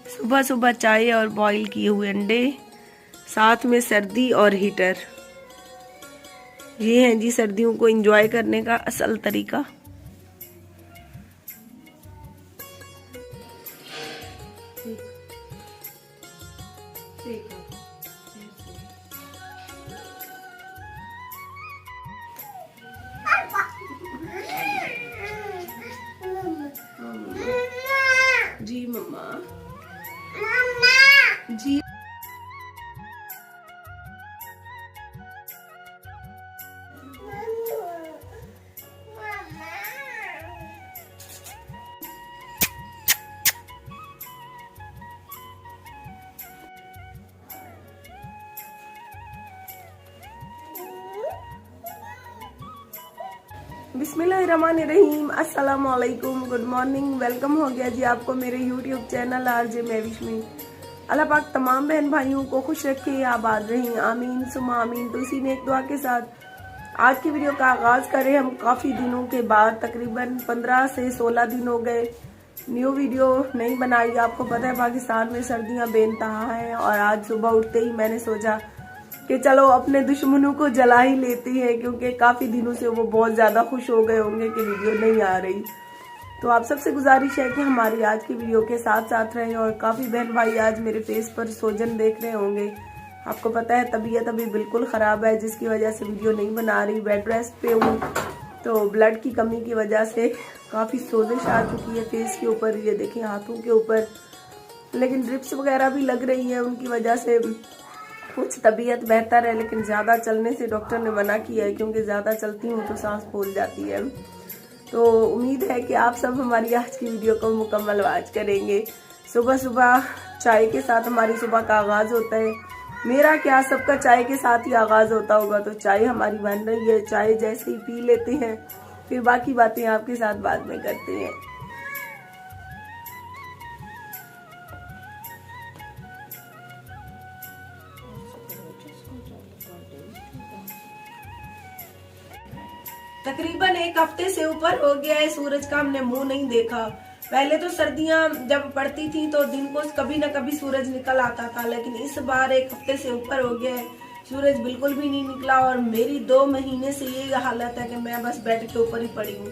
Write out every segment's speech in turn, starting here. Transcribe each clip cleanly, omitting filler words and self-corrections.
सुबह सुबह चाय और बॉईल किए हुए अंडे, साथ में सर्दी और हीटर। ये है जी सर्दियों को एंजॉय करने का असल तरीका। जी मम्मा, जी बिस्मिल्लाहिर्रहमानिर्रहीम, अस्सलाम वालेकुम, गुड मॉर्निंग। वेलकम हो गया जी आपको मेरे यूट्यूब चैनल आरजे महविश में। अल्लाह पाक तमाम बहन भाइयों को खुश रखे, आबाद रहें, आमीन सुमा आमीन। तो इसी में एक दुआ के साथ आज की वीडियो का आगाज करें। हम काफ़ी दिनों के बाद, तकरीबन 15 से 16 दिन हो गए न्यू वीडियो नहीं बनाई। आपको पता है पाकिस्तान में सर्दियाँ बेनतहा हैं, और आज सुबह उठते ही मैंने सोचा कि चलो अपने दुश्मनों को जला ही लेती है, क्योंकि काफ़ी दिनों से वो बहुत ज़्यादा खुश हो गए होंगे कि वीडियो नहीं आ रही। तो आप सबसे गुजारिश है कि हमारी आज की वीडियो के साथ साथ रहें। और काफ़ी बहन भाई आज मेरे फेस पर सोजन देख रहे होंगे। आपको पता है तबीयत अभी बिल्कुल ख़राब है, जिसकी वजह से वीडियो नहीं बना रही। बेड रेस्ट पे हूँ, तो ब्लड की कमी की वजह से काफ़ी सोजिश आ चुकी है फेस के ऊपर, ये देखें हाथों के ऊपर। लेकिन ड्रिप्स वगैरह भी लग रही है, उनकी वजह से कुछ तबीयत बेहतर है। लेकिन ज़्यादा चलने से डॉक्टर ने मना किया है, क्योंकि ज़्यादा चलती हूँ तो सांस फूल जाती है। तो उम्मीद है कि आप सब हमारी आज की वीडियो को मुकम्मल वॉच करेंगे। सुबह सुबह चाय के साथ हमारी सुबह का आगाज़ होता है। मेरा क्या, सबका चाय के साथ ही आगाज़ होता होगा। तो चाय हमारी बन रही है, चाय जैसे ही पी लेते हैं फिर बाकी बातें आपके साथ बाद में करते हैं। तकरीबन एक हफ्ते से ऊपर हो गया है सूरज का हमने मुंह नहीं देखा। पहले तो सर्दियां जब पड़ती थी तो दिन को कभी न कभी सूरज निकल आता था, लेकिन इस बार एक हफ्ते से ऊपर हो गया है, सूरज बिल्कुल भी नहीं निकला। और मेरी 2 महीने से यही हालत है कि मैं बस बेड के ऊपर ही पड़ी हूँ।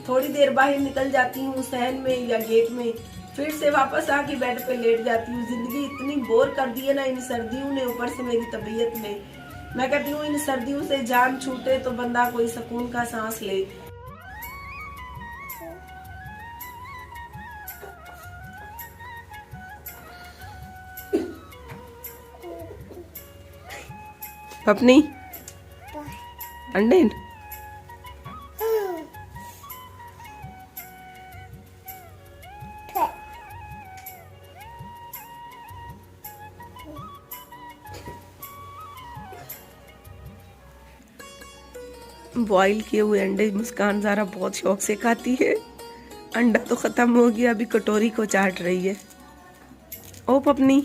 थोड़ी देर बाहर निकल जाती हूँ सहन में या गेट में, फिर से वापस आके बेड पे लेट जाती हूँ। जिंदगी इतनी बोर कर दी है ना इन सर्दियों ने, ऊपर से मेरी तबीयत ने। मैं कहती हूँ इन सर्दियों से जान छूटे तो बंदा कोई सुकून का सांस ले। अपनी अंडे बॉईल किए हुए अंडे मुस्कान ज़ारा बहुत शौक से खाती है। अंडा तो ख़त्म हो गया, अभी कटोरी को चाट रही है। ओ पपनी,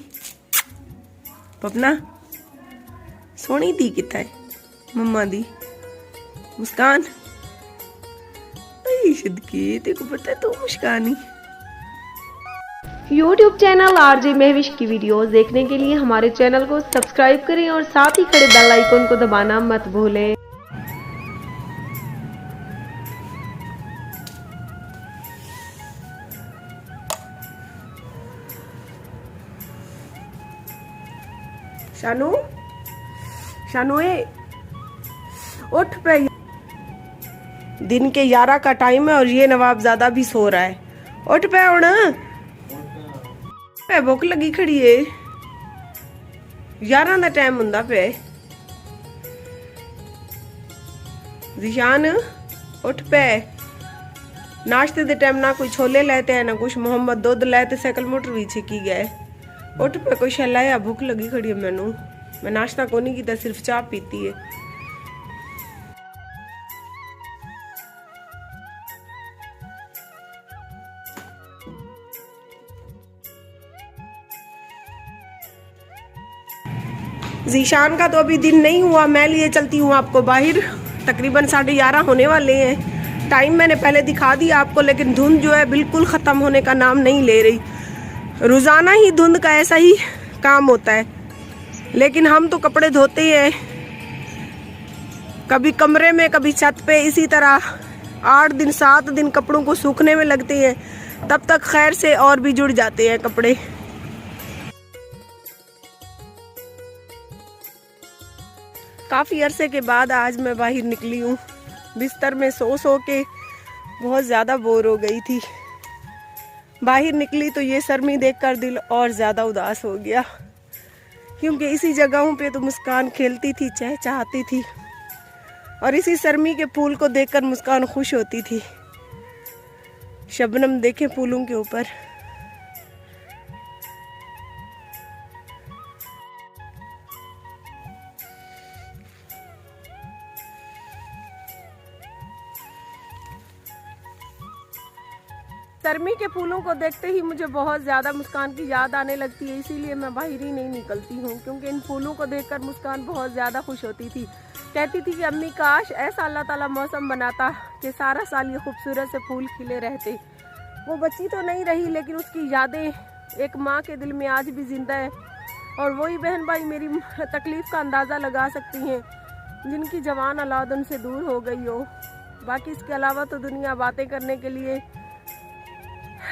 पपना सोनी दी कितना है मम्मा दी मुस्कान। सदके तेको पता है तो मुस्कान ही। यूट्यूब चैनल आरजे महविश की वीडियोस देखने के लिए हमारे चैनल को सब्सक्राइब करें और साथ ही खड़े बेल आइकन को दबाना मत भूलें। शानू, शानू उठ पे। दिन के 11 का टाइम है और ये नवाबजादा भी सो रहा है। उठ पे उड़ पे, भुख लगी खड़ी है। 11 का टाइम हुंदा पे। जिशान उठ पे। नाश्ते दे टाइम ना कोई छोले लेते हैं ना कुछ, मोहम्मद दूध लेते साइकिल मोटर भी छिकी गए। उठ पे कोई शलाया, भूख लगी खड़ी है मैनू। मैं नाश्ता को नहीं किया, सिर्फ चाह पीती है। जीशान का तो अभी दिन नहीं हुआ, मैं लिए चलती हूँ आपको बाहर। तकरीबन 11:30 होने वाले हैं। टाइम मैंने पहले दिखा दिया आपको, लेकिन धुंध जो है बिल्कुल ख़त्म होने का नाम नहीं ले रही। रोजाना ही धुंध का ऐसा ही काम होता है, लेकिन हम तो कपड़े धोते हैं, कभी कमरे में कभी छत पे, इसी तरह 8 दिन 7 दिन कपड़ों को सूखने में लगते हैं, तब तक खैर से और भी जुड़ जाते हैं कपड़े। काफ़ी अरसे के बाद आज मैं बाहर निकली हूँ। बिस्तर में सो के बहुत ज़्यादा बोर हो गई थी। बाहर निकली तो ये सरमी देखकर दिल और ज़्यादा उदास हो गया, क्योंकि इसी जगहों पे तो मुस्कान खेलती थी, चहचहाती थी, और इसी सरमी के फूल को देखकर मुस्कान खुश होती थी। शबनम देखे फूलों के ऊपर। सरमी के फूलों को देखते ही मुझे बहुत ज़्यादा मुस्कान की याद आने लगती है, इसीलिए मैं बाहर ही नहीं निकलती हूँ, क्योंकि इन फूलों को देखकर मुस्कान बहुत ज़्यादा खुश होती थी। कहती थी कि अम्मी काश ऐसा अल्लाह ताला मौसम बनाता कि सारा साल ये खूबसूरत से फूल खिले रहते। वो बच्ची तो नहीं रही, लेकिन उसकी यादें एक माँ के दिल में आज भी जिंदा है, और वही बहन भाई मेरी तकलीफ़ का अंदाज़ा लगा सकती हैं जिनकी जवान औलाद उनसे दूर हो गई हो। बाकी इसके अलावा तो दुनिया बातें करने के लिए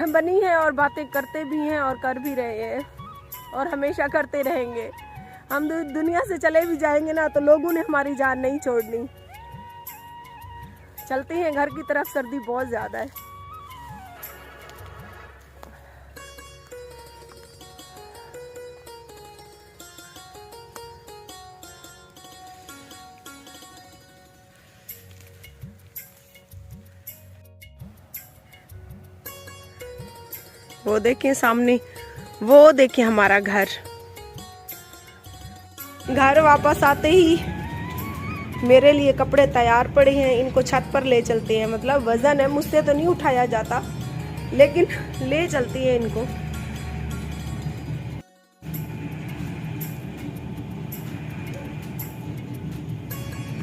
बनी है, और बातें करते भी हैं और कर भी रहे हैं, और हमेशा करते रहेंगे। हम दुनिया से चले भी जाएंगे ना, तो लोगों ने हमारी जान नहीं छोड़नी। चलते हैं घर की तरफ, सर्दी बहुत ज़्यादा है। वो देखें सामने, वो देखें हमारा घर। घर वापस आते ही मेरे लिए कपड़े तैयार पड़े हैं, इनको छत पर ले चलते हैं। मतलब वजन है, मुझसे तो नहीं उठाया जाता, लेकिन ले चलती हैं इनको।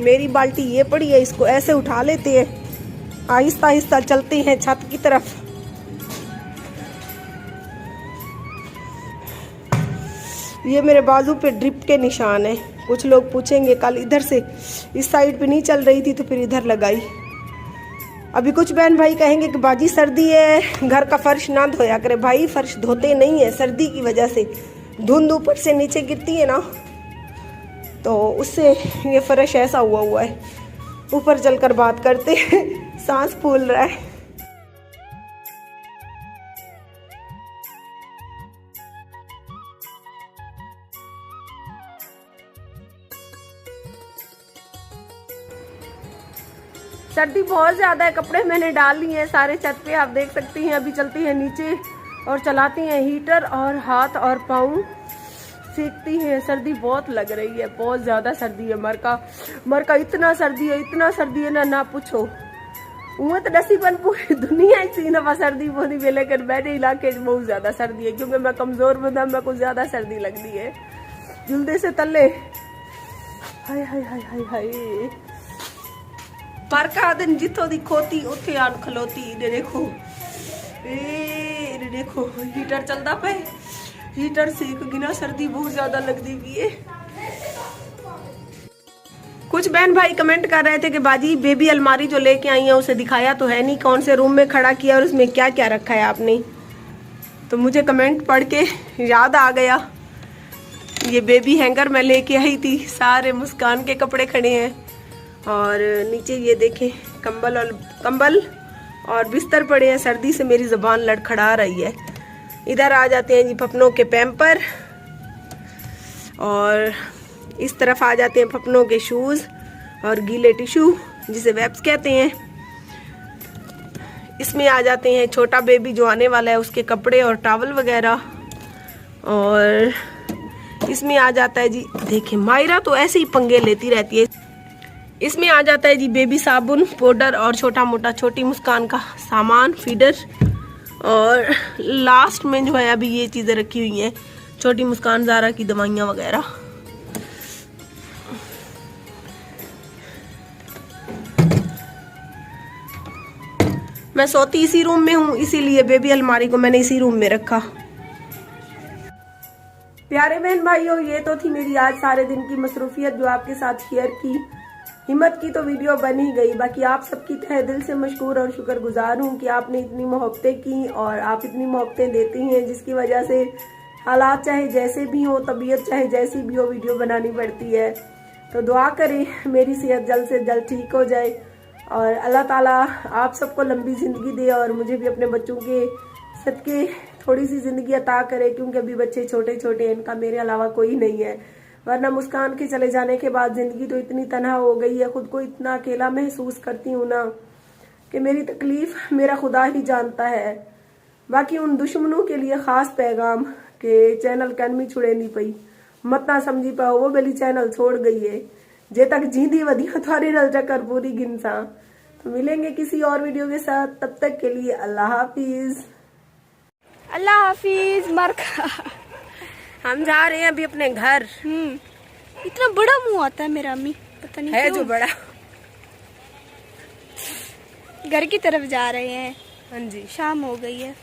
मेरी बाल्टी ये पड़ी है, इसको ऐसे उठा लेते हैं, आहिस्ता आहिस्ता चलते हैं छत की तरफ। ये मेरे बाजू पे ड्रिप के निशान है। कुछ लोग पूछेंगे कल इधर से इस साइड पे नहीं चल रही थी तो फिर इधर लगाई। अभी कुछ बहन भाई कहेंगे कि बाजी सर्दी है, घर का फर्श ना धोया करे। भाई फर्श धोते नहीं है, सर्दी की वजह से धुंध ऊपर से नीचे गिरती है ना, तो उससे ये फर्श ऐसा हुआ है। ऊपर चलकर बात करते सांस फूल रहा है। सर्दी बहुत ज़्यादा है, कपड़े मैंने डाल लिए हैं सारे छत पे, आप देख सकती हैं। अभी चलती हैं नीचे और चलाती हैं हीटर, और हाथ और पाँव सेकती हैं। सर्दी बहुत लग रही है, बहुत ज़्यादा सर्दी है। मरका इतना सर्दी है ना पूछो। वो तो नसीबन पूरी दुनिया इसी नफा सर्दी बोनी भी, लेकिन मेरे इलाके में बहुत ज़्यादा सर्दी है, क्योंकि मैं कमज़ोर बंदा, मेरे को ज़्यादा सर्दी लगती है। जुल्दे से तले हाय हाय हाय हाय हाय। परका दिन जितो दी खोती उथे आन खलोती। इधर देखो, इधर देखो, हीटर चलता पे, हीटर सेक गिना, सर्दी बहुत ज्यादा लगती भी है। कुछ बहन भाई कमेंट कर रहे थे कि बाजी बेबी अलमारी जो लेके आई है उसे दिखाया तो है नहीं, कौन से रूम में खड़ा किया और उसमें क्या क्या रखा है आपने। तो मुझे कमेंट पढ़ के याद आ गया, ये बेबी हैंगर मैं लेके आई थी। सारे मुस्कान के कपड़े खड़े हैं, और नीचे ये देखें कंबल और बिस्तर पड़े हैं। सर्दी से मेरी ज़बान लड़खड़ा रही है। इधर आ जाते हैं जी पपनों के पैम्पर, और इस तरफ आ जाते हैं पपनों के शूज़ और गीले टिश्यू जिसे वेप्स कहते हैं। इसमें आ जाते हैं छोटा बेबी जो आने वाला है उसके कपड़े और टॉवल वगैरह, और इसमें आ जाता है जी, देखें मायरा तो ऐसे ही पंगे लेती रहती है। इसमें आ जाता है जी बेबी साबुन, पाउडर और छोटा मोटा छोटी मुस्कान का सामान, फीडर, और लास्ट में जो है अभी ये चीज़ें रखी हुई हैं, छोटी मुस्कान ज़ारा की दवाइयाँ वगैरह। मैं सोती इसी रूम में हूँ, इसीलिए बेबी अलमारी को मैंने इसी रूम में रखा। प्यारे बहन भाइयों, ये तो थी मेरी आज सारे दिन की मसरूफियत जो आपके साथ शेयर की। हिम्मत की तो वीडियो बन ही गई। बाकी आप सबकी तहे दिल से मशकूर और शुक्रगुजार हूँ कि आपने इतनी मोहब्बतें की और आप इतनी मोहब्बतें देती हैं, जिसकी वजह से हालात चाहे जैसे भी हो, तबीयत चाहे जैसी भी हो, वीडियो बनानी पड़ती है। तो दुआ करें मेरी सेहत जल्द से जल्द ठीक हो जाए और अल्लाह ताला आप सबको लंबी ज़िंदगी दे और मुझे भी अपने बच्चों के सदके थोड़ी सी ज़िंदगी अता करे, क्योंकि अभी बच्चे छोटे छोटे हैं, इनका मेरे अलावा कोई नहीं है। वरना मुस्कान के चले जाने के बाद ज़िंदगी तो इतनी तन्हा हो गई है, खुद को इतना अकेला महसूस करती हूँ ना कि मेरी तकलीफ़ मेरा खुदा ही जानता है। बाकी उन दुश्मनों के लिए ख़ास पैगाम के चैनल कनमी छुड़े नहीं पई, मत ना समझी पाओ वो बेली चैनल छोड़ गई है। जे तक जींदी वधिया थारी नल चक्कर पूरी गिनसा। तो मिलेंगे किसी और वीडियो के साथ, तब तक के लिए अल्लाह हाफिज। अल्लाह हाफिज। हम जा रहे हैं अभी अपने घर। इतना बड़ा मुंह आता है मेरा, अम्मी पता नहीं है क्यों। जो बड़ा। घर की तरफ जा रहे हैं। हाँ जी, शाम हो गई है।